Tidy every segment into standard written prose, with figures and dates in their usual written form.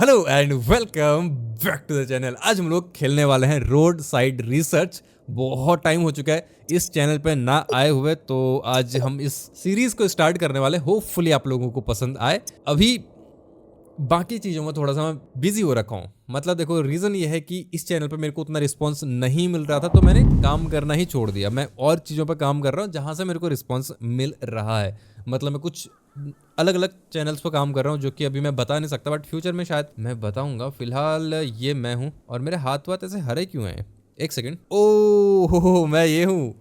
Hello and welcome back to the channel. आज हम लोग खेलने वाले हैं रोड साइड रिसर्च। बहुत टाइम हो चुका है इस चैनल पे ना आए हुए, तो आज हम इस सीरीज को स्टार्ट करने वाले। होपफुली आप लोगों को पसंद आए। अभी बाकी चीज़ों में थोड़ा सा मैं बिजी हो रखा हूँ। मतलब देखो, रीज़न ये है कि इस चैनल पे मेरे को उतना रिस्पांस नहीं मिल रहा था, तो मैंने काम करना ही छोड़ दिया। मैं और चीज़ों पे काम कर रहा हूँ जहाँ से मेरे को रिस्पांस मिल रहा है। मतलब मैं कुछ अलग अलग चैनल्स पर काम कर रहा हूँ जो कि अभी मैं बता नहीं सकता, बट फ्यूचर में शायद मैं बताऊंगा। फिलहाल ये मैं हूँ और मेरे हाथ वाथ ऐसे हरे क्यों हैं? एक सेकेंड। ओ मैं ये हूँ।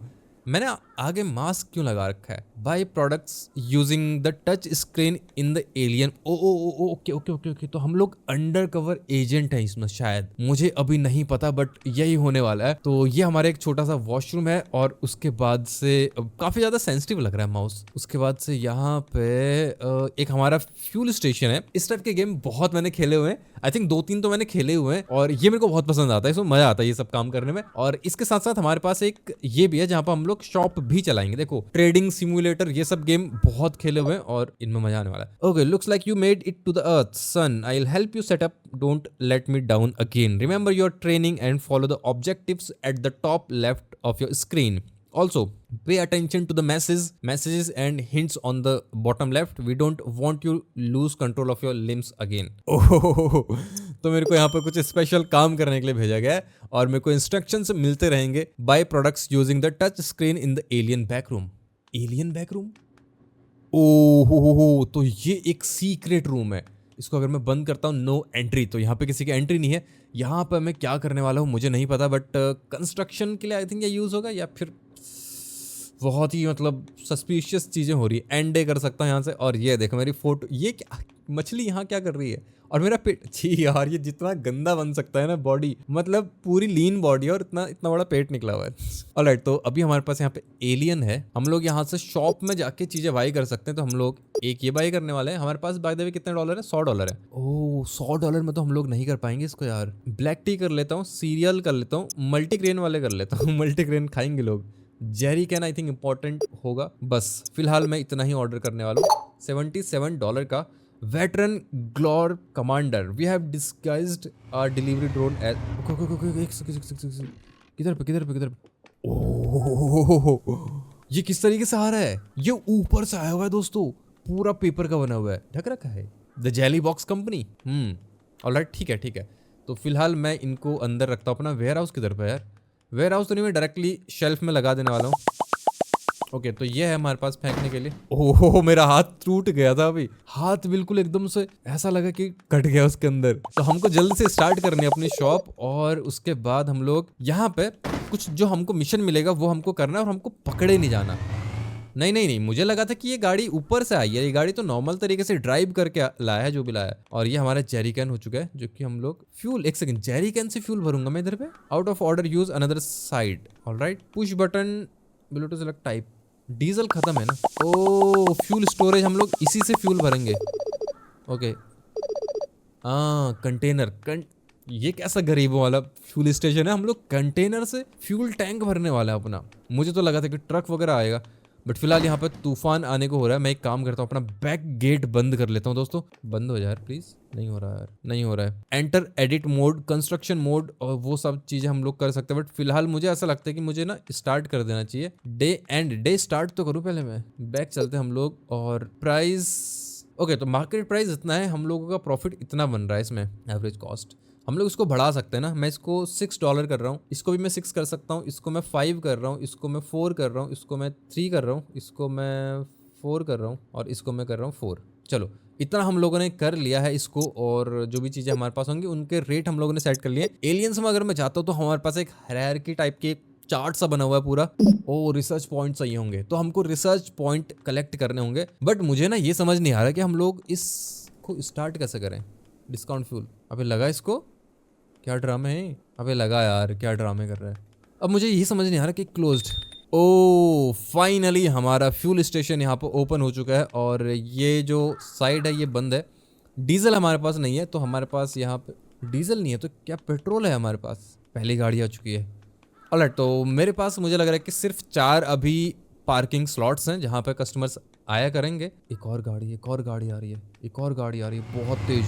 मैंने आगे मास्क क्यों लगा रखा है? Buy products using the touch screen in the alien. ओ ओ ओ ओके ओके ओके ओके। तो हम लोग अंडर कवर एजेंट हैं इसमें, शायद, मुझे अभी नहीं पता, बट यही होने वाला है। तो ये हमारा एक छोटा सा वॉशरूम है और उसके बाद से काफी ज्यादा सेंसिटिव लग रहा है माउस। उसके बाद से यहाँ पे एक हमारा फ्यूल स्टेशन है। इस टाइप के गेम बहुत मैंने खेले हुए हैं। आई थिंक 2-3 तो मैंने खेले हुए हैं और ये मेरे को बहुत पसंद आता है। इसमें मजा आता है ये सब काम करने में। और इसके साथ साथ हमारे पास एक ये भी है जहाँ पर हम लोग शॉप भी चलाएंगे। देखो, ट्रेडिंग सिमुलेटर, ये सब गेम बहुत खेले हुए हैं और इनमें मजा आने वाला है। Okay, looks like you made it to the earth sun. I will help you set up, don't let me down again, remember your training and follow the objectives at the top left of your screen. Also, pay attention to the messages and hints on the bottom left. We don't want you lose control of your limbs again. ओह, तो मेरे को यहाँ पर कुछ special काम करने के लिए भेजा गया है और मेरे को इंस्ट्रक्शंस मिलते रहेंगे। Buy products using the touch screen in the alien backroom. Alien backroom? Oh, तो ये एक सीक्रेट रूम है। इसको अगर मैं बंद करता हूँ, नो एंट्री, तो यहाँ पे किसी की एंट्री नहीं है। यहाँ पर मैं क्या करने वाला हूँ मुझे नहीं पता, बट कंस्ट्रक्शन के लिए आई थिंक ये यूज़ होगा, या फिर बहुत ही मतलब सस्पिशियस चीज़ें हो रही है। एंड कर सकता हूँ यहाँ से। और ये देखो मेरी फोटो, ये क्या मछली यहाँ क्या कर रही है? और मेरा पेट, छी यार, ये जितना गंदा बन सकता है ना बॉडी, मतलब पूरी लीन बॉडी और इतना इतना बड़ा पेट निकला हुआ है। ऑलराइट, तो अभी हमारे पास यहाँ पे एलियन है। हम लोग यहाँ से शॉप में जाके चीज़ें बाई कर सकते हैं। तो हम लोग एक ये बाई करने वाले हैं। हमारे पास बाय द वे कितने डॉलर है? $100 है। ओह, $100 में तो हम लोग नहीं कर पाएंगे इसको यार। ब्लैक टी कर लेता हूँ, सीरियल कर लेता हूँ, मल्टीग्रेन वाले कर लेता हूँ। मल्टीग्रेन खाएंगे लोग। Jerry can I think important होगा। बस फिलहाल मैं इतना ही ऑर्डर करने वाला हूँ। $77 का veteran Glor commander. We have disguised our delivery drone as. किधर पे? ओह, ये किस तरीके से आ रहा है? ये ऊपर से आया हुआ है दोस्तों, पूरा पेपर का बना हुआ है, ढक रखा है। The jelly box company. Alright, ठीक है। तो फिलहाल मैं इनको अंदर रखता हूँ। अपना वेयर हाउस किधर पे यार? वेयर हाउस तो नहीं, मैं डायरेक्टली शेल्फ में लगा देने वाला हूँ। ओके, तो ये है हमारे पास फेंकने के लिए। ओहो, मेरा हाथ टूट गया था अभी। हाथ बिल्कुल एकदम से ऐसा लगा कि कट गया उसके अंदर। तो हमको जल्द से स्टार्ट करनी है अपनी शॉप, और उसके बाद हम लोग यहाँ पे कुछ जो हमको मिशन मिलेगा वो हमको करना है, और हमको पकड़े नहीं जाना। नहीं, मुझे लगा था कि ये गाड़ी ऊपर से आई है। ये गाड़ी तो नॉर्मल तरीके से ड्राइव करके लाया है जो भी लाया है। और ये हमारा जेरी कैन हो चुका है, जो कि हम लोग फ्यूल, एक सेकंड, जेरी कैन से फ्यूल भरूंगा मैं इधर पे। Out of order, use another side. Alright, push button below to select type. Diesel खत्म है ना? ओ, फ्यूल स्टोरेज, हम लोग इसी से फ्यूल भरेंगे। Okay, container. ये कैसा गरीबों वाला फ्यूल स्टेशन है? हम लोग कंटेनर से फ्यूल टैंक भरने वाला है अपना। मुझे तो लगा था कि ट्रक वगैरह आएगा, बट फिलहाल यहाँ पे तूफान आने को हो रहा है। मैं एक काम करता हूँ, अपना बैक गेट बंद कर लेता हूँ। दोस्तों बंद हो जाए यार प्लीज। नहीं हो रहा यार, नहीं हो रहा है। Enter edit mode, construction mode, और वो सब चीजें हम लोग कर सकते हैं। बट फिलहाल मुझे ऐसा लगता है कि मुझे ना स्टार्ट कर देना चाहिए। डे स्टार्ट तो करूँ पहले मैं। बैक चलते हम लोग, और प्राइस, ओके, तो मार्केट प्राइस इतना है, हम लोगों का प्रॉफिट इतना बन रहा है इसमें। एवरेज कॉस्ट हम लोग इसको बढ़ा सकते हैं ना। मैं इसको $6 कर रहा हूँ, इसको भी मैं 6 कर सकता हूँ, इसको मैं 5 कर रहा हूँ, इसको मैं 4 कर रहा हूँ, इसको मैं 3 कर रहा हूँ, इसको मैं 4 कर रहा हूँ, और इसको मैं कर रहा हूँ 4। चलो, इतना हम लोगों ने कर लिया है इसको। और जो भी चीज़ें हमारे पास होंगी उनके रेट हम लोगों ने सेट कर लिए। एलियंस में अगर मैं जाता हूँ तो हमारे पास एक हायरार्की टाइप के चार्ट सा बना हुआ है पूरा। ओ, रिसर्च पॉइंट चाहिए होंगे, तो हमको रिसर्च पॉइंट कलेक्ट करने होंगे। बट मुझे ना ये समझ नहीं आ रहा कि हम लोग इसको स्टार्ट कैसे करें। डिस्काउंट फ्यूल, अबे लगा इसको, क्या ड्रामे है? अबे लगा यार, क्या ड्रामे कर रहा है? अब मुझे यही समझ नहीं आ रहा कि क्लोज्ड। ओ, फाइनली हमारा फ्यूल स्टेशन यहाँ पर ओपन हो चुका है, और ये जो साइड है ये बंद है। डीजल हमारे पास नहीं है, तो हमारे पास यहाँ पे डीजल नहीं है, तो क्या पेट्रोल है हमारे पास? पहली गाड़ी आ चुकी है। ऑलराइट, तो मेरे पास मुझे लग रहा है कि सिर्फ 4 अभी पार्किंग स्लॉट्स हैं जहाँ पे कस्टमर्स आया करेंगे। एक और गाड़ी आ रही है, बहुत तेज।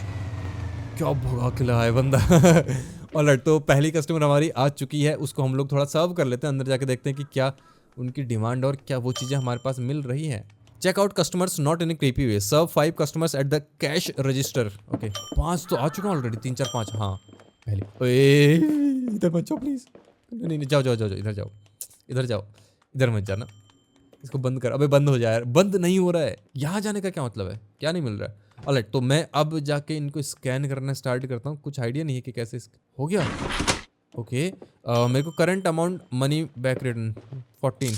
क्या भगा के लाया है बंदा। ऑलराइट, तो पहली कस्टमर हमारी आ चुकी है, उसको हम लोग थोड़ा सर्व कर लेते हैं, अंदर जाके देखते हैं कि क्या उनकी डिमांड और क्या वो चीज़ें हमारे पास मिल रही हैं। Check out customers not in a creepy way, serve 5 customers at the cash register. Okay 5 तो आ चुका ऑलरेडी, 3 4 5। हाँ पहले, ओए इधर मत जाओ प्लीज, नहीं नहीं जाओ जाओ जाओ इधर जाओ, इधर जाओ, इधर मत जाना, इसको बंद कर। अबे बंद हो जाए यार, बंद नहीं हो रहा है। यहाँ जाने का क्या मतलब है, क्या नहीं मिल रहा है। ऑलराइट, तो मैं अब जाके इनको स्कैन करना स्टार्ट करता हूँ। कुछ आइडिया नहीं है कि कैसे हो गया। ओके मेरे को current amount money back return 14।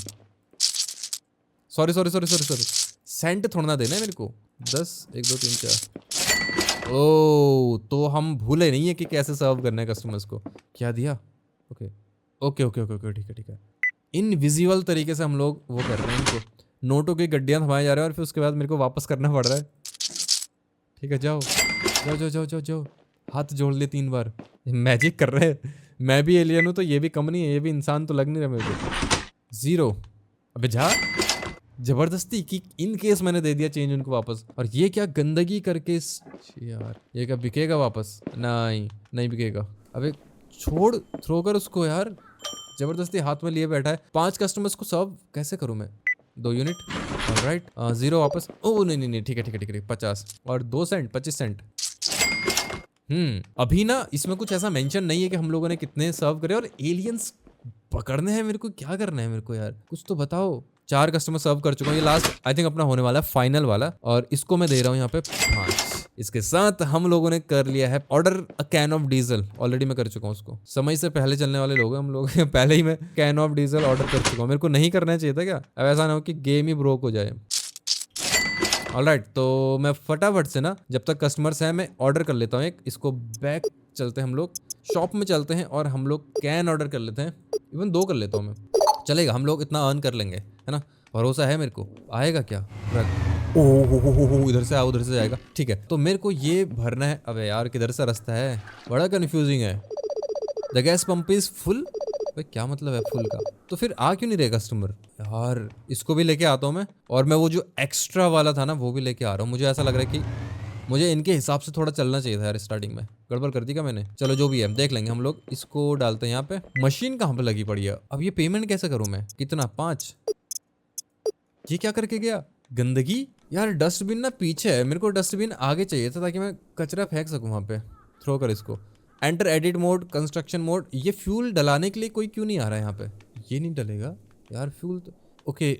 Sorry sorry sorry sorry sorry, cent थोड़ा ना देना है मेरे को। 10 1 2 3 4। ओ तो हम भूले नहीं है कि कैसे सर्व करना है कस्टमर्स को। क्या दिया? Okay okay okay okay okay, ठीक है ठीक है। इनविजिबल तरीके से हम लोग वो कर रहे हैं इनको, नोटों की गड्डियां थमाए जा रहे हैं और फिर उसके बाद मेरे को वापस करना पड़ रहा है। ठीक है जाओ जाओ जाओ जाओ जाओ जाओ, हाथ जोड़ ले 3 बार। मैजिक कर रहे हैं। मैं भी एलियन हूँ तो ये भी कम नहीं है, ये भी इंसान तो लग नहीं रहा मेरे को। 0। अबे जा, जबरदस्ती कि इन केस मैंने दे दिया चेंज उनको वापस। और ये क्या गंदगी करके यार, ये क्या बिकेगा वापस? नहीं नहीं बिकेगा। अबे छोड़, थ्रो कर उसको यार, जबरदस्ती हाथ में लिए बैठा है। 5 कस्टमर्स को सर्व कैसे करूं मैं? 2 यूनिट ऑलराइट, 0 वापस। ओ नहीं नहीं नहीं, ठीक है ठीक है ठीक है, 50 और 2 सेंट 25 सेंट। अभी ना इसमें कुछ ऐसा मेंशन नहीं है कि हम लोगों ने कितने सर्व करे और एलियंस पकड़ने हैं मेरे को। क्या करना है मेरे को यार, कुछ तो बताओ। 4 कस्टमर सर्व कर चुका हूँ, ये लास्ट आई थिंक अपना होने वाला है, फाइनल वाला। और इसको मैं दे रहा हूँ यहाँ पे 5। इसके साथ हम लोगों ने कर लिया है order a can of diesel. Already मैं कर चुका हूँ उसको, समय से पहले चलने वाले लोग हैं हम लोग। पहले ही मैं कैन ऑफ डीजल ऑर्डर कर चुका हूँ। मेरे को नहीं करना चाहिए था क्या? अब ऐसा ना हो कि गेम ही ब्रोक हो जाए। ऑलराइट, तो मैं फटाफट से ना, जब तक कस्टमर्स हैं मैं ऑर्डर कर लेता हूँ एक। इसको बैक चलते हैं हम लोग, शॉप में चलते हैं और हम लोग कैन ऑर्डर कर लेते हैं। इवन 2 कर लेता हूँ मैं, चलेगा, हम लोग इतना अर्न कर लेंगे, है ना? भरोसा है मेरे को। आएगा क्या? ओ हो, इधर से आओ, उधर से जाएगा। ठीक है, तो मेरे को ये भरना है। अबे यार किधर से रास्ता है, बड़ा कंफ्यूजिंग है। The gas pump is full. भाई क्या मतलब है फुल का? तो फिर आ क्यों नहीं रहे कस्टमर यार? इसको भी लेके आता हूँ मैं, और मैं वो जो एक्स्ट्रा वाला था ना वो भी लेके आ रहा हूँ। मुझे ऐसा लग रहा है कि मुझे इनके हिसाब से थोड़ा चलना चाहिए था यार। स्टार्टिंग में गड़बड़ कर दी क्या मैंने? चलो जो भी है देख लेंगे हम लोग। इसको डालते हैं यहाँ पे। मशीन कहाँ पे लगी पड़ी है? अब ये पेमेंट कैसे करूँ मैं? कितना? 5। ये क्या करके गया? गंदगी यार, डस्टबिन ना पीछे है, मेरे को डस्टबिन आगे चाहिए था ताकि मैं कचरा फेंक सकूँ वहाँ पे। थ्रो कर इसको। Enter edit mode, construction mode. ये फ्यूल डलाने के लिए कोई क्यों नहीं आ रहा है यहाँ पे? ये नहीं डलेगा यार फ्यूल तो। ओके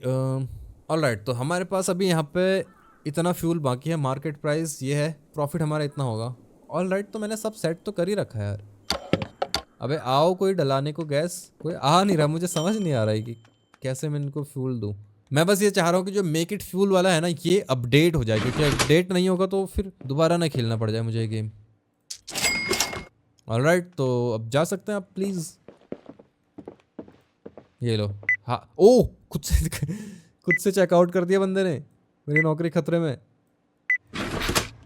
ऑलराइट, तो हमारे पास अभी यहाँ पे इतना फ्यूल बाकी है। मार्केट प्राइस ये है, प्रॉफिट हमारा इतना होगा। ऑलराइट, तो मैंने सब सेट तो कर ही रखा है यार। अबे आओ कोई डलाने को गैस, कोई आ नहीं रहा। मुझे समझ नहीं आ रहा है कि कैसे मैं इनको फ्यूल दूँ। मैं बस ये चाह रहा हूँ कि जो मेक इट फ्यूल वाला है ना, ये अपडेट हो जाए, क्योंकि अपडेट नहीं होगा तो फिर दोबारा ना खेलना पड़ जाए मुझे ये गेम। ऑलराइट, तो अब जा सकते हैं आप प्लीज। ये लो। हाँ ओ, खुद से चेकआउट कर दिया बंदे ने। मेरी नौकरी खतरे में।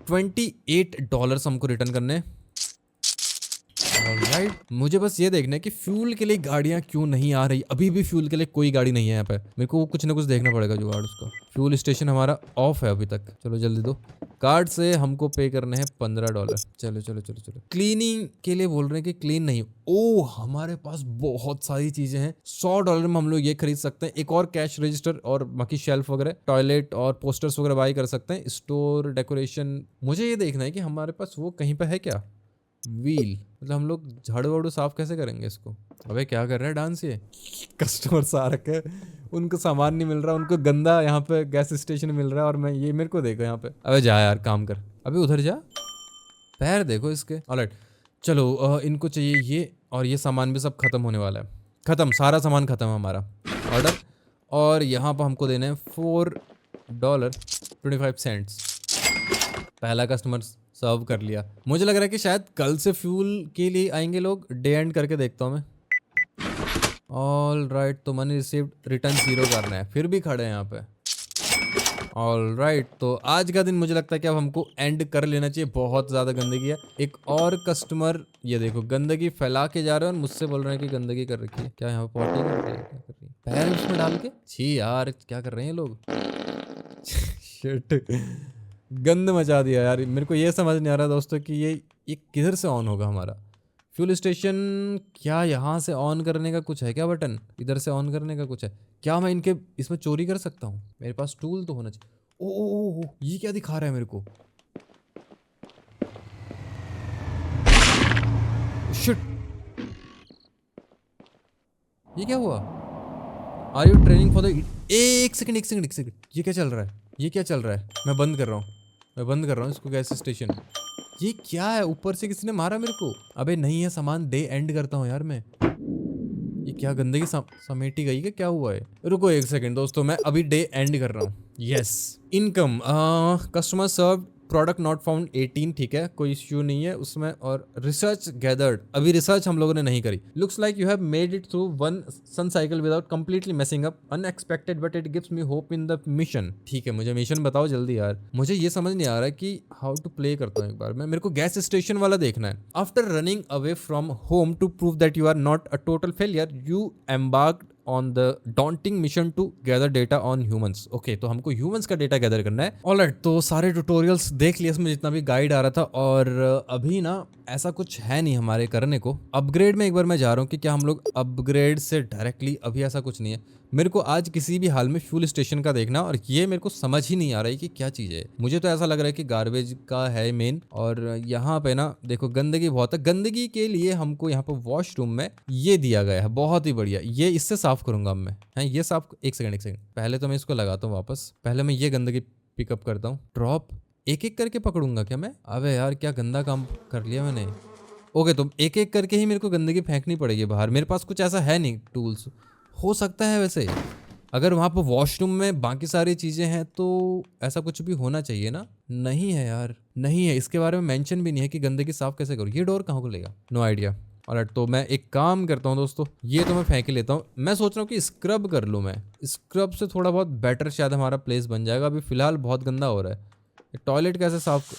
$28 हमको रिटर्न करने। ऑलराइट, मुझे बस ये देखना है कि फ्यूल के लिए गाड़ियां क्यों नहीं आ रही। अभी भी फ्यूल के लिए कोई गाड़ी नहीं है यहाँ पे। मेरे को कुछ ना कुछ देखना पड़ेगा जुगाड़ उसका। फ्यूल स्टेशन हमारा ऑफ है अभी तक। चलो जल्दी दो। कार्ड से हमको पे करने हैं $15। चलो चलो चलो चलो। क्लीनिंग के लिए बोल रहे हैं कि क्लीन नहीं। ओ हमारे पास बहुत सारी चीजें हैं। $100 में हम लोग ये खरीद सकते हैं। एक और कैश रजिस्टर और बाकी शेल्फ वगैरह, टॉयलेट और पोस्टर्स वगैरह बाई कर सकते हैं। स्टोर डेकोरेशन, मुझे ये देखना है कि हमारे पास वो कहीं पे है क्या। व्हील, मतलब हम लोग झाड़ू वाड़ू साफ कैसे करेंगे इसको? अबे क्या कर रहा है डांस ये? कस्टमर्स आ रखे हैं, उनको सामान नहीं मिल रहा, उनको गंदा यहाँ पे गैस स्टेशन मिल रहा है, और मैं ये मेरे को देखो यहाँ पे। अबे जा यार काम कर, अबे उधर जा, पैर देखो इसके। ऑलराइट चलो इनको चाहिए ये, और ये सामान भी सब खत्म होने वाला है। खत्म, सारा सामान खत्म है हमारा। ऑर्डर, और यहाँ पर हमको देने हैं $4.25। पहला कस्टमर सर्व कर लिया। मुझे लग रहा है कि शायद कल से फ्यूल के लिए आएंगे लोग। डे एंड करके देखता हूँ मैं। ऑल राइट, तो मनी रिसीव्ड रिटर्न 0 करना है, फिर भी खड़े हैं यहाँ पे। ऑल राइट, तो आज का दिन मुझे लगता है कि अब हमको एंड कर लेना चाहिए। बहुत ज़्यादा गंदगी है। एक और कस्टमर, ये देखो गंदगी फैला के जा रहे हैं और मुझसे बोल रहे हैं कि गंदगी कर रखी है। क्या यहाँ पे पॉटी कर रही है? क्या कर रही है? पैर उसमें डाल के? छी यार क्या कर रहे हैं लोग। शिट, गंद मचा दिया यार। मेरे को ये समझ नहीं आ रहा दोस्तों कि ये किधर से ऑन होगा हमारा फ्यूल स्टेशन। क्या यहाँ से ऑन करने का कुछ है क्या बटन? इधर से ऑन करने का कुछ है क्या? मैं इनके इसमें चोरी कर सकता हूँ? मेरे पास टूल तो होना चाहिए। ओ, ये क्या दिखा रहा है मेरे को? शिट, ये क्या हुआ? Are you training for the? एक सेकंड एक सेकंड एक सेकंड, ये क्या चल रहा है? ये क्या चल रहा है? मैं बंद कर रहा हूँ, मैं बंद कर रहा हूँ इसको, गैस स्टेशन। ये क्या है? ऊपर से किसी ने मारा मेरे को? अबे नहीं है सामान, डे एंड करता हूँ यार मैं। ये क्या गंदगी समेटी गई? क्या हुआ है? रुको एक सेकंड दोस्तों, मैं अभी डे एंड कर रहा हूँ। Yes, income, customer serve, product not found 18, ठीक है, कोई इश्यू नहीं है उसमें। और रिसर्च गैदर्ड, अभी रिसर्च हम लोगों ने नहीं करी। Looks like you have made it through one sun cycle without completely messing up, unexpected but it gives me hope in the mission. ठीक है, मुझे मिशन बताओ जल्दी यार, मुझे ये समझ नहीं आ रहा कि हाउ टू प्ले करता हूँ एक बार मैं। मेरे को गैस स्टेशन वाला देखना है। After running away from home to prove that you are not a total failure, you embarked on the daunting mission to gather data on humans. ओके, तो हमको ह्यूमंस का डेटा गैदर करना है। ऑलराइट, तो सारे ट्यूटोरियल्स देख लिए इसमें, जितना भी गाइड आ रहा था। और अभी ना ऐसा कुछ है नहीं हमारे करने को। अपग्रेड में एक बार मैं जा रहा हूँ कि क्या हम लोग अपग्रेड से डायरेक्टली, अभी ऐसा कुछ नहीं है। मेरे को आज किसी भी हाल में फ्यूल स्टेशन का देखना, और ये मेरे को समझ ही नहीं आ रहा है कि क्या चीज़ है। मुझे तो ऐसा लग रहा है कि गार्बेज का है मेन। और यहाँ पे ना देखो गंदगी बहुत है। गंदगी के लिए हमको यहाँ पे वॉशरूम में ये दिया गया है, बहुत ही बढ़िया। ये इससे साफ करूंगा अब मैं। है ये साफ, एक सेकंड पहले तो मैं इसको लगाता हूँ वापस। पहले मैं ये गंदगी पिकअप करता हूँ। ड्रॉप एक एक करके पकड़ूंगा क्या मैं? अबे यार क्या गंदा काम कर लिया मैंने। ओके, तो एक एक करके ही मेरे को गंदगी फेंकनी पड़ेगी बाहर। मेरे पास कुछ ऐसा है नहीं टूल्स। हो सकता है वैसे अगर वहाँ पर वॉशरूम में बाकी सारी चीज़ें हैं तो ऐसा कुछ भी होना चाहिए ना। नहीं है यार, नहीं है। इसके बारे में मेंशन भी नहीं है कि गंदगी साफ कैसे करूँ। ये डोर कहाँ को लेगा? No idea. ऑलराइट, तो मैं एक काम करता हूँ दोस्तों, ये तो मैं फेंक ही लेता हूँ। मैं सोच रहा हूँ कि स्क्रब कर लूँ मैं। स्क्रब से थोड़ा बहुत बेटर शायद हमारा प्लेस बन जाएगा। अभी फिलहाल बहुत गंदा हो रहा है। टॉयलेट कैसे साफ?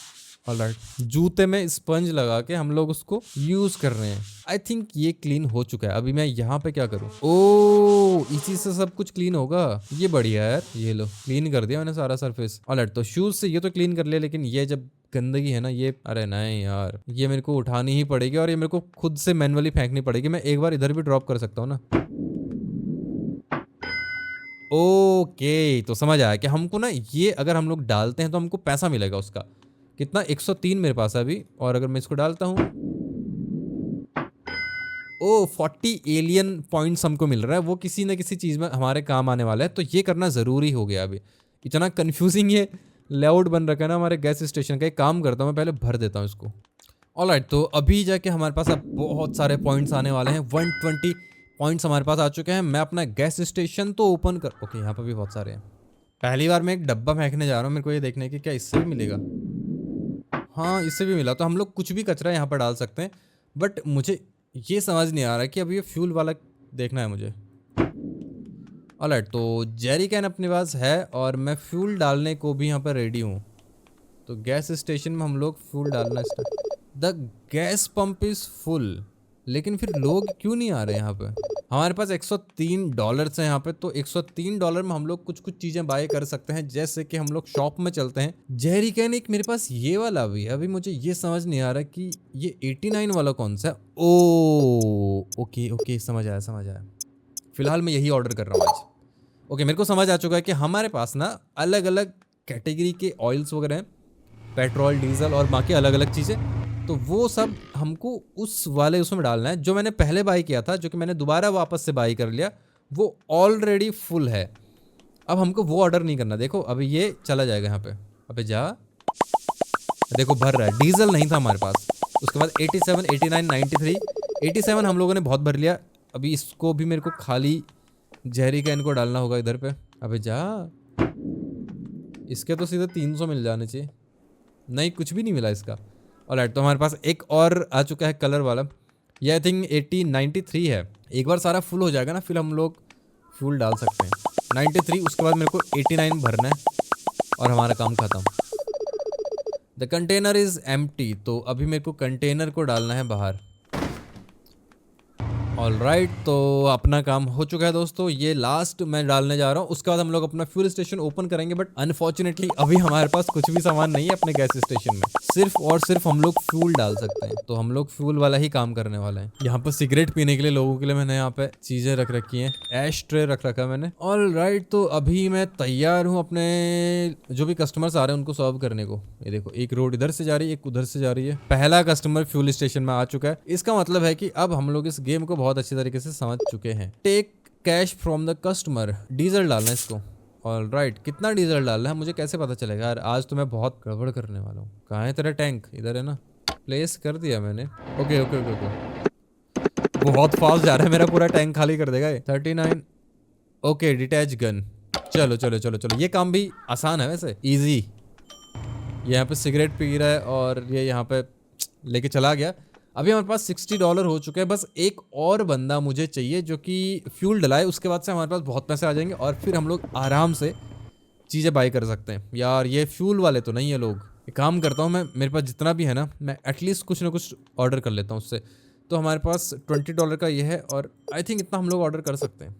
ऑलराइट, जूते में स्पंज लगा के हम लोग उसको यूज कर रहे हैं। आई थिंक ये क्लीन हो चुका है। अभी मैं यहाँ पे क्या करूँ? ओ, इसी से सब कुछ क्लीन होगा। ये बढ़िया है यार। ये लो, क्लीन कर दिया मैंने सारा सरफेस। ऑलराइट, तो शूज से ये तो क्लीन कर लिया, लेकिन ये जब गंदगी है ना ये, अरे नहीं यार, ये मेरे को उठानी ही पड़ेगी और ये मेरे को खुद से मैनुअली फेंकनी पड़ेगी। मैं एक बार इधर भी ड्रॉप कर सकता हूँ ना। ओके, तो समझ आया कि हमको ना ये अगर हम लोग डालते हैं तो हमको पैसा मिलेगा उसका। कितना? 103 मेरे पास है अभी। और अगर मैं इसको डालता हूँ, ओ 40 एलियन पॉइंट्स हमको मिल रहा है। वो किसी ना किसी चीज़ में हमारे काम आने वाला है, तो ये करना ज़रूरी हो गया। अभी इतना कंफ्यूजिंग ये लेआउट बन रखा है ना हमारे गैस स्टेशन का। एक काम करता हूँ, मैं पहले भर देता हूँ इसको। ऑलराइट, तो अभी जाके हमारे पास अब बहुत सारे पॉइंट्स आने वाले हैं। 120 पॉइंट्स हमारे पास आ चुके हैं। मैं अपना गैस स्टेशन तो ओपन कर, ओके यहाँ पर भी बहुत सारे हैं। पहली बार मैं एक डब्बा फेंकने जा रहा हूँ, मेरे को ये देखने की क्या इससे भी मिलेगा। हाँ, इससे भी मिला। तो हम लोग कुछ भी कचरा यहाँ पर डाल सकते हैं। बट मुझे ये समझ नहीं आ रहा कि अब ये फ्यूल वाला देखना है मुझे। ऑलराइट, तो जेरी कैन अपने पास है और मैं फ्यूल डालने को भी यहाँ पर रेडी हूँ। तो गैस स्टेशन में हम लोग फ्यूल डालना start. The gas pump is full, लेकिन फिर लोग क्यों नहीं आ रहे यहाँ पे? हमारे पास $103 है यहाँ पे। तो $103 में हम लोग कुछ कुछ चीज़ें बाय कर सकते हैं। जैसे कि हम लोग शॉप में चलते हैं। जेरी कैन एक मेरे पास ये वाला भी है। अभी मुझे ये समझ नहीं आ रहा कि ये 89 वाला कौन सा है। ओ ओके ओके, समझ आया समझ आया। फिलहाल मैं यही ऑर्डर कर रहा हूँ आज। ओके, मेरे को समझ आ चुका है कि हमारे पास ना अलग अलग कैटेगरी के ऑयल्स वगैरह हैं, पेट्रोल, डीजल और बाकी अलग अलग चीज़ें। तो वो सब हमको उस वाले उसमें डालना है जो मैंने पहले बाई किया था, जो कि मैंने दोबारा वापस से बाई कर लिया। वो ऑलरेडी फुल है। अब हमको वो ऑर्डर नहीं करना। देखो अभी ये चला जाएगा यहाँ पे। अबे जा, देखो भर रहा है। डीजल नहीं था हमारे पास। उसके बाद 87, 89, 93, 87 हम लोगों ने बहुत भर लिया। अभी इसको भी मेरे को खाली जहरी का इनको डालना होगा इधर पे। अबे जा, इसके तो सीधे 300 मिल जाने चाहिए। नहीं, कुछ भी नहीं मिला इसका। ऑलराइट, तो हमारे पास एक और आ चुका है कलर वाला। ये आई थिंक 93 है। एक बार सारा फुल हो जाएगा ना, फिर हम लोग फ्यूल डाल सकते हैं। 93, उसके बाद मेरे को 89 भरना है और हमारा काम खत्म। द कंटेनर इज एम्प्टी, तो अभी मेरे को कंटेनर को डालना है बाहर। ऑलराइट, तो अपना काम हो चुका है दोस्तों। ये लास्ट मैं डालने जा रहा हूँ, उसके बाद हम लोग अपना फ्यूल स्टेशन ओपन करेंगे। बट अनफॉर्चुनेटली अभी हमारे पास कुछ भी सामान नहीं है अपने गैस स्टेशन में, सिर्फ और सिर्फ हम लोग फ्यूल डाल सकते हैं। तो हम लोग फ्यूल वाला ही काम करने वाले हैं। यहाँ पर सिगरेट पीने के लिए लोगों के लिए मैंने यहाँ पे चीजें रख रखी हैं, ऐश ट्रे रख रखा है मैंने। ऑलराइट, तो अभी मैं तैयार हूँ अपने जो भी कस्टमर्स आ रहे हैं उनको सर्व करने को। ये देखो, एक रोड इधर से जा रही है, एक उधर से जा रही है। पहला कस्टमर फ्यूल स्टेशन में आ चुका है। इसका मतलब है कि अब हम लोग इस गेम को बहुत अच्छी तरीके से समझ चुके हैं। Take cash from the customer, diesel डालना है इसको। ऑलराइट, कितना डीजल डालना है मुझे कैसे पता चलेगा यार? आज तो मैं बहुत गड़बड़ करने वाला हूँ। कहाँ है तेरा टैंक? इधर है ना, प्लेस कर दिया मैंने। ओके ओके ओके ओके, बहुत फास्ट जा रहा है मेरा, पूरा टैंक खाली कर देगा ये। 39। Okay, detach gun. चलो चलो चलो चलो, ये काम भी आसान है वैसे, इजी। यहाँ पे सिगरेट पी रहा है और ये यहाँ पे लेके चला गया। अभी हमारे पास $60 हो चुके हैं। बस एक और बंदा मुझे चाहिए जो कि फ्यूल डलाए, उसके बाद से हमारे पास बहुत पैसे आ जाएंगे और फिर हम लोग आराम से चीज़ें बाई कर सकते हैं। यार ये फ्यूल वाले तो नहीं है लोग। एक काम करता हूँ मैं, मेरे पास जितना भी है ना, मैं एटलीस्ट कुछ ना कुछ ऑर्डर कर लेता हूँ उससे। तो हमारे पास $20 का ये है और आई थिंक इतना हम लोग ऑर्डर कर सकते हैं।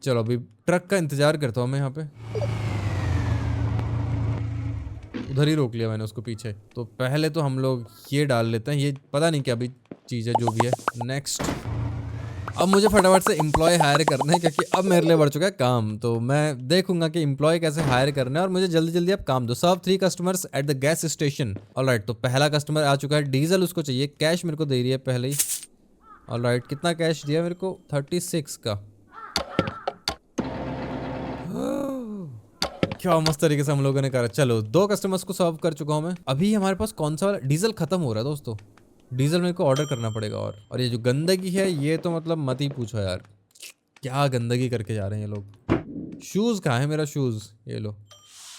चलो अभी ट्रक का इंतजार करता हूँ मैं यहाँ पे। उधर ही रोक लिया मैंने उसको पीछे। तो पहले तो हम लोग ये डाल लेते हैं, ये पता नहीं क्या भी चीज़ है, जो भी है। नेक्स्ट, अब मुझे फटाफट से एम्प्लॉय हायर करना है क्योंकि अब मेरे लिए बढ़ चुका है काम। तो मैं देखूंगा कि एम्प्लॉय कैसे हायर करना है और मुझे जल्दी जल्दी अब काम दो। सर्व 3 customers at the gas station. Alright, तो पहला कस्टमर आ चुका है, डीजल उसको चाहिए। कैश मेरे को दे रही है पहले ही। ऑलराइट, कितना कैश दिया मेरे को? 36 का। क्या मस्त तरीके से हम लोगों ने करा। चलो 2 कस्टमर्स को सर्व कर चुका हूं मैं। अभी हमारे पास कौन सा वाला डीजल खत्म हो रहा है दोस्तों। डीजल मेरे को ऑर्डर करना पड़ेगा। और ये जो गंदगी है ये तो मतलब मत ही पूछो यार, क्या गंदगी करके जा रहे हैं ये लोग। शूज कहाँ है मेरा? शूज ये लो,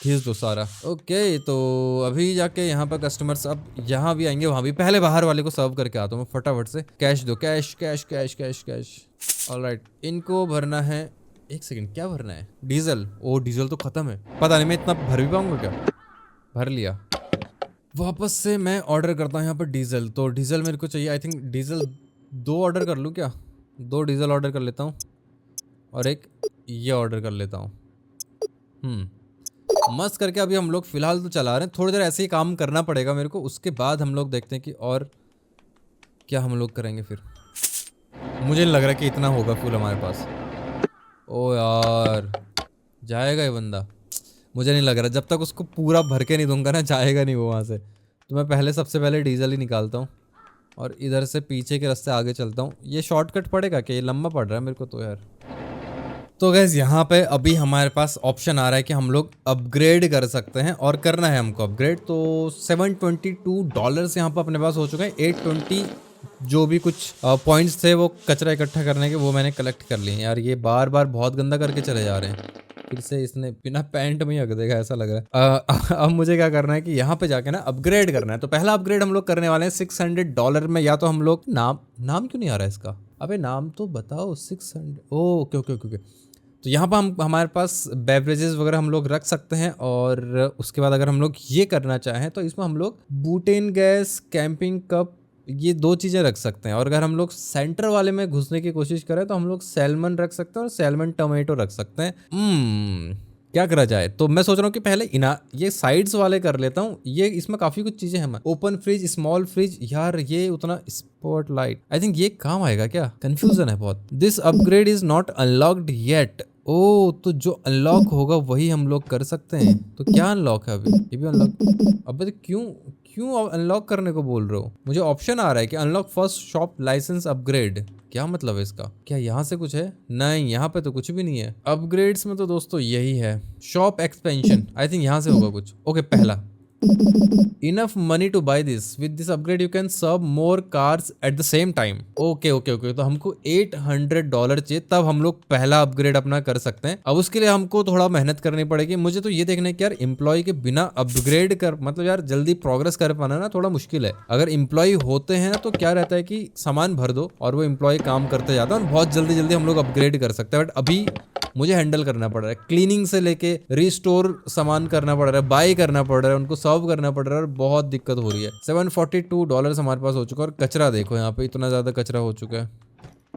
खींच दो सारा। ओके, तो अभी जाके यहाँ पर कस्टमर्स अब यहाँ भी आएंगे, वहां भी। पहले बाहर वाले को सर्व करके आता हूँ मैं फटाफट से। कैश दो, cash cash cash cash cash. Alright, इनको भरना है। एक सेकंड, क्या भरना है? डीजल। ओ डीजल तो खत्म है, पता नहीं मैं इतना भर भी पाऊंगा क्या। भर लिया। वापस से मैं ऑर्डर करता हूँ यहाँ पर डीजल। तो डीजल मेरे को चाहिए, आई थिंक डीजल 2 ऑर्डर कर लूँ क्या? 2 डीजल ऑर्डर कर लेता हूँ और एक ये ऑर्डर कर लेता हूँ। मस्त करके अभी हम लोग फिलहाल तो चला रहे हैं। थोड़ी देर ऐसे ही काम करना पड़ेगा मेरे को, उसके बाद हम लोग देखते हैं कि और क्या हम लोग करेंगे फिर। मुझे नहीं लग रहा कि इतना होगा फुल हमारे पास। ओ यार, जाएगा ये बंदा? मुझे नहीं लग रहा, जब तक उसको पूरा भर के नहीं दूंगा ना, जाएगा नहीं वो वहाँ से। तो मैं पहले सबसे पहले डीजल ही निकालता हूँ और इधर से पीछे के रास्ते आगे चलता हूँ। ये शॉर्टकट पड़ेगा कि ये लंबा पड़ रहा है मेरे को तो यार। तो गैस यहाँ पे अभी हमारे पास ऑप्शन आ रहा है कि हम लोग अपग्रेड कर सकते हैं और करना है हमको अपग्रेड। तो $722 यहाँ पर अपने पास हो चुका है। 820 जो भी कुछ पॉइंट्स थे वो कचरा इकट्ठा करने के, वो मैंने कलेक्ट कर लिए। यार ये बार बार बहुत गंदा करके चले जा रहे हैं। फिर से इसने बिना पैंट में ही हक देगा ऐसा लग रहा है। अब मुझे क्या करना है कि यहाँ पे जाके ना अपग्रेड करना है। तो पहला अपग्रेड हम लोग करने वाले हैं $600 में। या तो हम लोग नाम क्यों नहीं आ रहा है इसका? अबे नाम तो बताओ। 600। Okay okay okay. तो यहाँ पर हमारे पास बेवरेजेस वगैरह हम लोग रख सकते हैं और उसके बाद अगर हम लोग ये करना चाहें तो इसमें हम लोग बूटेन गैस, कैंपिंग कप, ये 2 चीज़ें रख सकते हैं। और अगर हम लोग सेंटर वाले में घुसने की कोशिश करें तो हम लोग सैल्मन रख सकते हैं और सैल्मन टोमेटो रख सकते हैं। क्या करा जाए? तो मैं सोच रहा हूँ कि पहले ये साइड्स वाले कर लेता हूँ। ये इसमें काफ़ी कुछ चीज़ें हैं। ओपन फ्रिज, स्मॉल फ्रिज, यार ये उतना स्पॉट लाइट आई थिंक ये काम आएगा क्या? कंफ्यूजन है बहुत। This upgrade is not unlocked yet. Oh तो जो अनलॉक होगा वही हम लोग कर सकते हैं। तो क्या अनलॉक है अभी? ये भी अनलॉक? अबे तो क्यों अनलॉक करने को बोल रहे हो? मुझे ऑप्शन आ रहा है कि unlock first shop license upgrade. क्या मतलब है इसका? क्या यहाँ से कुछ है? नहीं, यहाँ पे तो कुछ भी नहीं है। अपग्रेड्स में तो दोस्तों यही है, शॉप एक्सपेंशन। आई थिंक यहाँ से होगा कुछ। ओके, पहला enough money to buy this with this upgrade you can serve more cars at the same time. Okay okay okay, तो हमको $800 चाहिए तब हम लोग पहला अपग्रेड अपना कर सकते हैं। अब उसके लिए हमको थोड़ा मेहनत करनी पड़ेगी। मुझे तो ये देखना है कि यार एम्प्लॉय के बिना अपग्रेड कर, मतलब यार जल्दी प्रोग्रेस कर पाना ना थोड़ा मुश्किल है। अगर एम्प्लॉय होते हैं ना तो क्या रहता है कि सामान भर दो और वो एम्प्लॉय काम करते जाता है और बहुत जल्दी जल्दी हम लोग अपग्रेड कर सकते हैं। बट अभी मुझे हैंडल करना पड़ रहा है, क्लीनिंग से लेके रिस्टोर सामान करना पड़ रहा है, बाई करना पड़ रहा है, उनको सर्व करना पड़ रहा है और बहुत दिक्कत हो रही है। $742 हमारे पास हो चुका है और कचरा देखो यहाँ पे इतना ज़्यादा कचरा हो चुका है।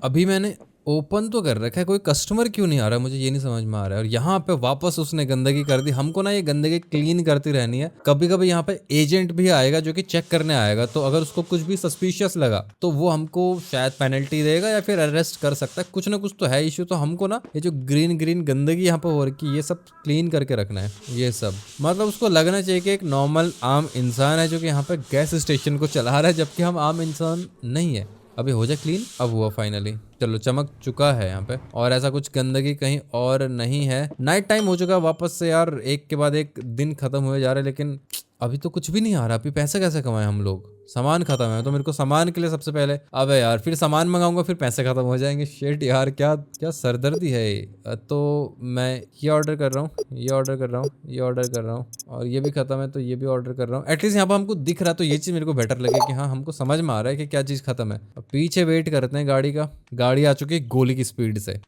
अभी मैंने ओपन तो कर रखा है, कोई कस्टमर क्यों नहीं आ रहा है मुझे ये नहीं समझ में आ रहा है। और यहाँ पे वापस उसने गंदगी कर दी। हमको ना ये गंदगी क्लीन करती रहनी है। कभी कभी यहाँ पे एजेंट भी आएगा जो कि चेक करने आएगा, तो अगर उसको कुछ भी सस्पिशियस लगा तो वो हमको शायद पेनल्टी देगा या फिर अरेस्ट कर सकता है। कुछ ना कुछ तो है इशू। तो हमको ना ये जो ग्रीन ग्रीन गंदगी यहाँ पे हो रही है ये सब क्लीन करके रखना है। ये सब मतलब उसको लगना चाहिए कि एक नॉर्मल आम इंसान है जो कि यहाँ पे गैस स्टेशन को चला रहा है, जबकि हम आम इंसान नहीं है। अभी हो जाए क्लीन। अब हुआ फाइनली, चलो चमक चुका है यहाँ पे और ऐसा कुछ गंदगी कहीं और नहीं है। नाइट टाइम हो चुका वापस से यार, एक के बाद एक दिन खत्म हुए जा रहे, लेकिन अभी तो कुछ भी नहीं आ रहा। अभी पैसे कैसे कमाए हम लोग, सामान खत्म है तो मेरे को सामान के लिए सबसे पहले, अबे यार फिर सामान मंगाऊंगा फिर पैसे खत्म हो जाएंगे। शेट यार क्या क्या सरदर्दी है ये। तो मैं ये ऑर्डर कर रहा हूँ, ये ऑर्डर कर रहा हूँ, ये ऑर्डर कर रहा हूँ और ये भी खत्म है तो ये भी ऑर्डर कर रहा हूँ। एटलीस्ट यहाँ पर हमको दिख रहा तो ये चीज़ मेरे को बेटर लगे कि हाँ हमको समझ में आ रहा है कि क्या चीज़ खत्म है। अब पीछे वेट करते हैं गाड़ी का। गाड़ी आ चुकी है गोली की स्पीड से।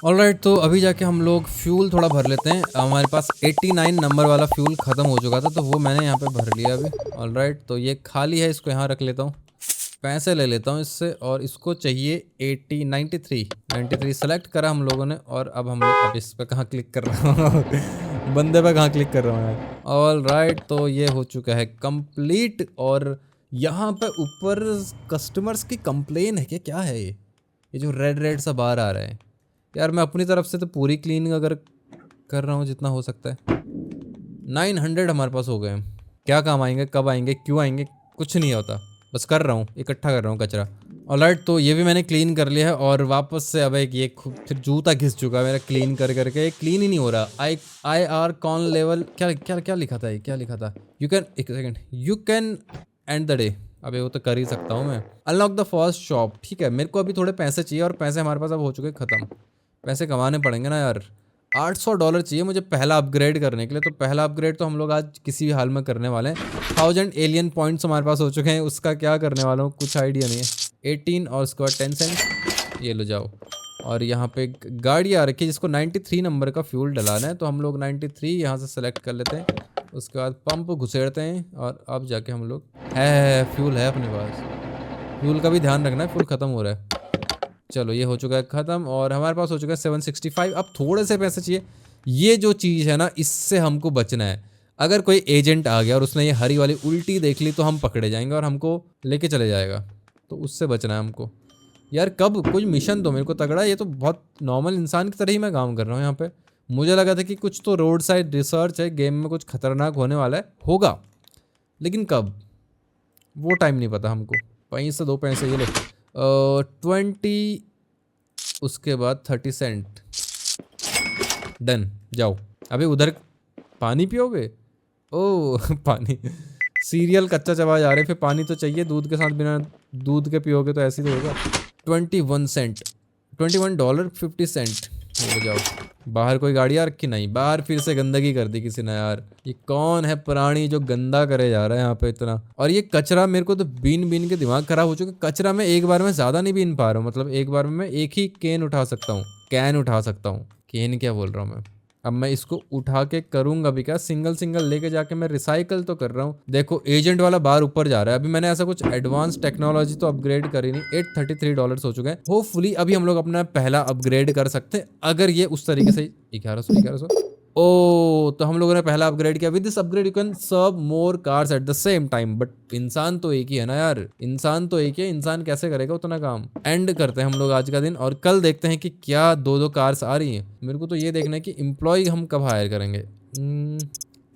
ऑलराइट, तो अभी जाके हम लोग फ्यूल थोड़ा भर लेते हैं। हमारे पास 89 नंबर वाला फ्यूल ख़त्म हो चुका था तो वो मैंने यहाँ पे भर लिया अभी। ऑलराइट, तो ये खाली है, इसको यहाँ रख लेता हूँ। पैसे ले लेता हूँ इससे और इसको चाहिए 93 सेलेक्ट करा हम लोगों ने। और अब हम लोग अब इस पे कहाँ क्लिक कर रहा हूँ बंदे पे कहाँ क्लिक कर रहा हूँ यार। ऑलराइट, तो ये हो चुका है कंप्लीट। और यहाँ पे ऊपर कस्टमर्स की कंप्लेन है कि क्या है ये जो रेड रेड सा बाहर आ रहा है। यार मैं अपनी तरफ से तो पूरी क्लीनिंग अगर कर रहा हूँ जितना हो सकता है। 900 हमारे पास हो गए हैं। क्या काम आएंगे, कब आएंगे, क्यों आएंगे, कुछ नहीं होता। बस कर रहा हूँ, इकट्ठा कर रहा हूँ कचरा। ऑलराइट, तो ये भी मैंने क्लीन कर लिया है और वापस से अब एक ये फिर जूता घिस चुका है मेरा क्लीन कर करके। क्लीन ही नहीं हो रहा। IR कॉन लेवल क्या क्या क्या लिखा था, ये क्या लिखा था। यू कैन, एक second, you can and the day. अबे वो तो कर ही सकता हूँ मैं। Unlock the first shop. ठीक है, मेरे को अभी थोड़े पैसे चाहिए और पैसे हमारे पास अब हो चुके ख़त्म। पैसे कमाने पड़ेंगे ना यार। $800 चाहिए मुझे पहला अपग्रेड करने के लिए। तो पहला अपग्रेड तो हम लोग आज किसी भी हाल में करने वाले हैं। 1000 एलियन पॉइंट्स हमारे पास हो चुके हैं। उसका क्या करने वाला हूँ कुछ आइडिया नहीं है। 18 और उसके बाद 10 सेंट, ये लो जाओ। और यहाँ पे एक गाड़ी आ रखी है जिसको 93 नंबर का फ्यूल डलाना है। तो हम लोग 93 यहाँ से सेलेक्ट कर लेते हैं। उसके बाद पंप घुसेड़ते हैं और अब जाके हम लोग है फ्यूल है अपने पास। फ्यूल का भी ध्यान रखना है, फ्यूल ख़त्म हो रहा है। चलो ये हो चुका है ख़त्म और हमारे पास हो चुका है 765। अब थोड़े से पैसे चाहिए। ये जो चीज़ है ना इससे हमको बचना है। अगर कोई एजेंट आ गया और उसने ये हरी वाली उल्टी देख ली तो हम पकड़े जाएंगे और हमको लेके चले जाएगा। तो उससे बचना है हमको। यार कब कुछ मिशन दो मेरे को तगड़ा। ये तो बहुत नॉर्मल इंसान की तरह ही मैं काम कर रहा हूँ यहाँ पे। मुझे लगा था कि कुछ तो रोड साइड रिसर्च है, गेम में कुछ खतरनाक होने वाला है, होगा, लेकिन कब वो टाइम नहीं पता हमको। पैसे दो, पैसे ये लो। 20, उसके बाद 30 सेंट। डन, जाओ। अबे उधर पानी पियोगे? ओह पानी। सीरियल कच्चा चबा जा रहे, फिर पानी तो चाहिए दूध के साथ। बिना दूध के पियोगे तो ऐसे ही तो होगा। 21 सेंट, $21.50 हो जाओ। बाहर कोई गाड़ी आ रखी? नहीं। बाहर फिर से गंदगी कर दी किसी ने यार। ये कौन है प्राणी जो गंदा करे जा रहा है यहाँ पे इतना। और ये कचरा मेरे को तो बीन बीन के दिमाग खराब हो चुका। कचरा मैं एक बार में ज़्यादा नहीं बीन पा रहा हूँ। मतलब एक बार में मैं एक ही कैन उठा सकता हूँ। कैन उठा सकता हूँ, कैन क्या बोल रहा हूँ मैं। अब मैं इसको उठा के करूंगा भी क्या, सिंगल सिंगल लेके जाके मैं रिसाइकल तो कर रहा हूँ। देखो एजेंट वाला बार ऊपर जा रहा है। अभी मैंने ऐसा कुछ एडवांस टेक्नोलॉजी तो अपग्रेड करी नहीं। $833 हो चुके हैं। होपफुली अभी हम लोग अपना पहला अपग्रेड कर सकते हैं अगर ये उस तरीके से। 1100। ओ तो हम लोगों ने पहला अपग्रेड किया। With this upgrade you can serve more cars at the same time. But इंसान तो एक ही है ना यार, इंसान तो एक ही है। इंसान कैसे करेगा उतना काम। एंड करते हैं हम लोग आज का दिन और कल देखते हैं कि क्या दो कार्स आ रही हैं। मेरे को तो ये देखना है कि एम्प्लॉय हम कब हायर करेंगे।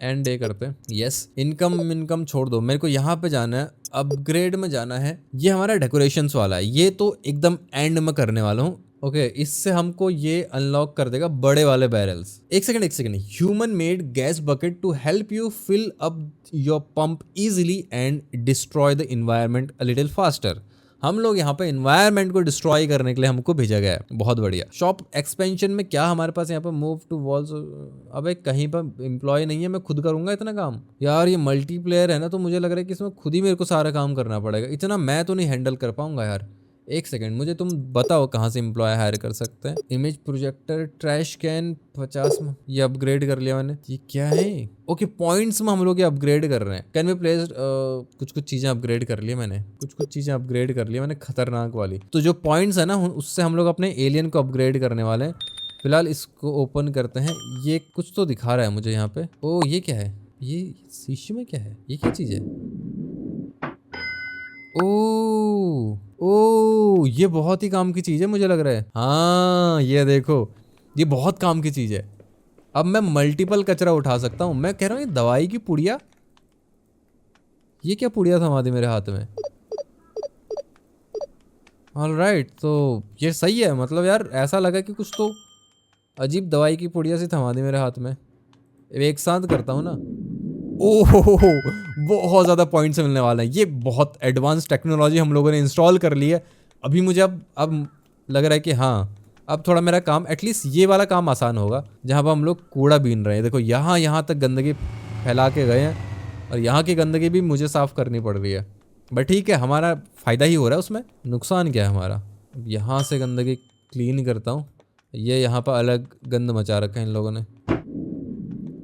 एंड डे करते हैं। यस, इनकम छोड़ दो, मेरे को यहाँ पे जाना है, अपग्रेड में जाना है। ये हमारा डेकोरेशंस वाला है, ये तो एकदम एंड में करने वाला हूँ। ओके इससे हमको ये अनलॉक कर देगा बड़े वाले बैरल्स। एक second. Human made gas bucket to help you fill up your pump easily and destroy the environment a little faster. हम लोग यहाँ पे इन्वायरमेंट को डिस्ट्रॉय करने के लिए हमको भेजा गया है। बहुत बढ़िया। शॉप एक्सपेंशन में क्या हमारे पास यहाँ पे मूव टू वॉल्स। अबे कहीं पर एम्प्लॉय नहीं है, मैं खुद करूंगा इतना काम। यार ये मल्टीप्लेयर है ना, तो मुझे लग रहा है कि इसमें खुद ही मेरे को सारा काम करना पड़ेगा। इतना मैं तो नहीं हैंडल कर पाऊंगा यार। एक सेकंड, मुझे तुम बताओ कहाँ से एम्प्लॉय हायर कर सकते हैं। इमेज प्रोजेक्टर, ट्रैश कैन 50 में, ये अपग्रेड कर लिया मैंने। ये क्या है? ओके, पॉइंट्स में हम लोग ये अपग्रेड कर रहे हैं। कैन बी प्लेस, कुछ कुछ चीजें अपग्रेड कर ली मैंने, खतरनाक वाली। तो जो पॉइंट्स है ना, उससे हम लोग अपने एलियन को अपग्रेड करने वाले हैं। फिलहाल इसको ओपन करते हैं। ये कुछ तो दिखा रहा है मुझे यहाँ पे। ओ ये क्या है? ये शीशे में क्या है? ये क्या चीज है? ओ ओ, ये बहुत ही काम की चीज है मुझे लग रहा है। हाँ ये देखो, ये बहुत काम की चीज है। अब मैं मल्टीपल कचरा उठा सकता हूँ। मैं कह रहा हूँ ये दवाई की पुड़िया, ये क्या पुड़िया थमा दी मेरे हाथ में। ऑलराइट, तो ये सही है। मतलब यार ऐसा लगा कि कुछ तो अजीब दवाई की पुड़िया सी थमा दी मेरे हाथ में। एक साथ करता हूँ ना। ओहो, बहुत ज़्यादा पॉइंट्स मिलने वाले हैं। ये बहुत एडवांस टेक्नोलॉजी हम लोगों ने इंस्टॉल कर ली है। अभी मुझे अब लग रहा है कि हाँ, अब थोड़ा मेरा काम, एटलीस्ट ये वाला काम आसान होगा, जहाँ पर हम लोग कूड़ा बीन रहे हैं। देखो यहाँ तक गंदगी फैला के गए हैं, और यहाँ की गंदगी भी मुझे साफ़ करनी पड़ रही है। बट ठीक है, हमारा फ़ायदा ही हो रहा है उसमें। नुकसान क्या है हमारा? यहाँ से गंदगी क्लीन करता हूँ। ये यहाँ पर अलग गंद मचा रखा है इन लोगों ने।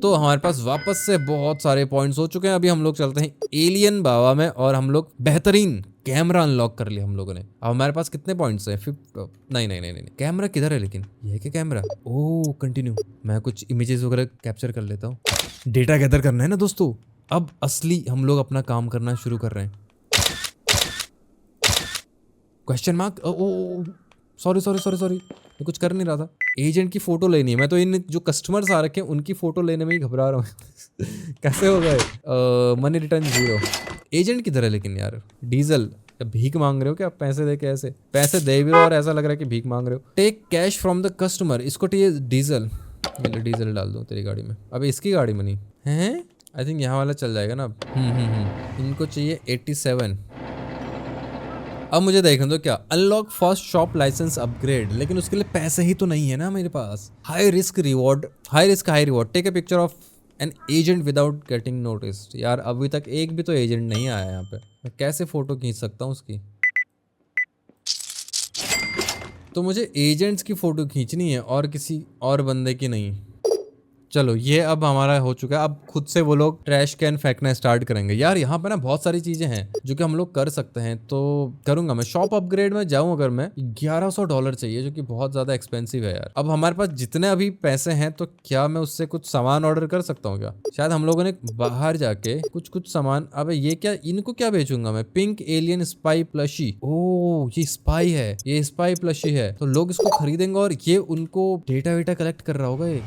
तो हमारे पास वापस से बहुत सारे पॉइंट्स हो चुके हैं। अभी हम लोग चलते हैं एलियन बाबा में, और हम लोग बेहतरीन कैमरा अनलॉक कर लिया हम लोगों ने। अब हमारे पास कितने पॉइंट्स हैं? नहीं, कैमरा किधर है लेकिन? ये है क्या कैमरा? ओह कंटिन्यू, मैं कुछ इमेजेस वगैरह कैप्चर कर लेता हूँ। डेटा गैदर करना है ना दोस्तों। अब असली हम लोग अपना काम करना शुरू कर रहे हैं। क्वेश्चन मार्क, ओ सॉरी, मैं कुछ कर नहीं रहा था। एजेंट की फोटो लेनी है। मैं तो इन जो कस्टमर्स आ रखे हैं उनकी फोटो लेने में ही घबरा रहा हूँ। कैसे हो गए? Money return 0। एजेंट किधर है लेकिन यार? डीजल, भीख मांग रहे हो क्या? पैसे दे के ऐसे पैसे दे भी रहे हो और ऐसा लग रहा है कि भीख मांग रहे हो। Take cash from the customer, इसको डीजल, डीजल डाल दो तेरी गाड़ी में। अब इसकी गाड़ी में नहीं है। आई थिंक यहाँ वाला चल जाएगा ना। इनको चाहिए 87। अब मुझे देखने दो, क्या unlock first shop license upgrade, लेकिन उसके लिए पैसे ही तो नहीं है ना मेरे पास। High risk high reward, take a picture of an agent without getting noticed. यार अभी तक एक भी तो एजेंट नहीं आया यहाँ पे, मैं कैसे फोटो खींच सकता हूँ उसकी? तो मुझे एजेंट्स की फोटो खींचनी है और किसी और बंदे की नहीं। चलो ये अब हमारा हो चुका है। अब खुद से वो लोग ट्रैश कैन फेंकना स्टार्ट करेंगे। यार यहाँ पे ना बहुत सारी चीजें हैं जो कि हम लोग कर सकते हैं, तो करूंगा मैं। शॉप अपग्रेड में जाऊं अगर मैं, $1100 चाहिए, जो कि बहुत ज्यादा एक्सपेंसिव है यार। अब हमारे पास जितने अभी पैसे हैं, तो क्या मैं उससे कुछ सामान ऑर्डर कर सकता हूँ क्या? शायद हम लोगों ने बाहर जाके कुछ सामान। अब ये क्या, इनको क्या बेचूंगा मैं? Pink alien spy plushie. Oh ये स्पाई है, ये स्पाई प्लशी है, तो लोग इसको खरीदेंगे और ये उनको डेटा वेटा कलेक्ट कर रहा होगा। ये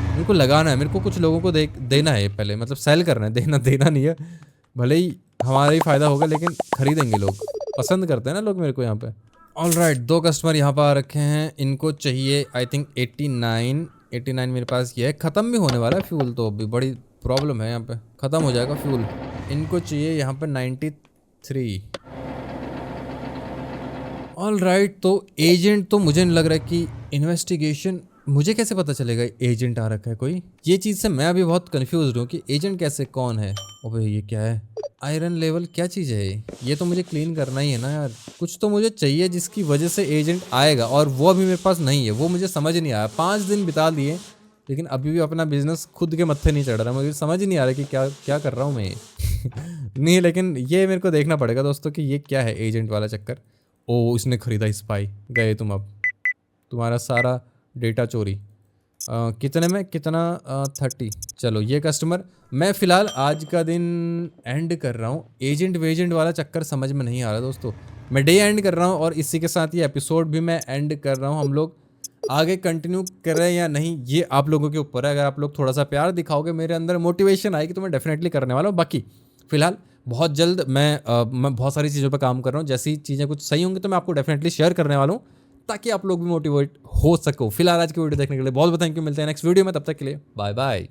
मेरे को लगाना है, मेरे को कुछ लोगों को देना है पहले, मतलब सेल करना है, देना नहीं है। भले ही हमारा ही फायदा होगा, लेकिन खरीदेंगे लोग, पसंद करते हैं ना लोग मेरे को यहाँ पे। ऑलराइट, 2 कस्टमर यहाँ पर आ रखे हैं। इनको चाहिए आई थिंक 89 मेरे पास ये है। ख़त्म भी होने वाला है फ्यूल, तो अभी बड़ी प्रॉब्लम है यहाँ पे, ख़त्म हो जाएगा फ्यूल। इनको चाहिए यहाँ पे 93। ऑलराइट, तो एजेंट तो मुझे नहीं लग रहा है कि इन्वेस्टिगेशन, मुझे कैसे पता चलेगा एजेंट आ रखा है कोई? ये चीज़ से मैं अभी बहुत कंफ्यूज हूँ कि एजेंट कैसे, कौन है? ओबे ये क्या है? आयरन लेवल क्या चीज़ है ये? तो मुझे क्लीन करना ही है ना यार। कुछ तो मुझे चाहिए जिसकी वजह से एजेंट आएगा, और वो अभी मेरे पास नहीं है। वो मुझे समझ नहीं आया। 5 दिन बिता दिए, लेकिन अभी भी अपना बिजनेस खुद के मत्थे नहीं चढ़ रहा। मुझे समझ ही नहीं आ रहा कि क्या क्या कर रहा हूँ मैं नहीं, लेकिन ये मेरे को देखना पड़ेगा दोस्तों कि ये क्या है एजेंट वाला चक्कर। ओ इसने खरीदा स्पाई, गए तुम। अब तुम्हारा सारा डेटा चोरी। कितने में कितना? 30। चलो ये कस्टमर, मैं फ़िलहाल आज का दिन एंड कर रहा हूँ। एजेंट वेजेंट वाला चक्कर समझ में नहीं आ रहा दोस्तों। मैं डे एंड कर रहा हूँ, और इसी के साथ ये एपिसोड भी मैं एंड कर रहा हूँ। हम लोग आगे कंटिन्यू करें या नहीं, ये आप लोगों के ऊपर है। अगर आप लोग थोड़ा सा प्यार दिखाओगे, मेरे अंदर मोटिवेशन आएगी, तो मैं डेफिनेटली करने वाला हूँ। बाकी फ़िलहाल बहुत जल्द मैं बहुत सारी चीज़ों पर काम कर रहा हूँ। जैसी चीज़ें कुछ सही होंगी तो मैं आपको डेफिनेटली शेयर करने वाला हूँ, ताकि आप लोग भी मोटिवेट हो सको। फिलहाल आज की वीडियो देखने के लिए बहुत बहुत थैंक यू। मिलते हैं नेक्स्ट वीडियो में, तब तक के लिए बाय बाय।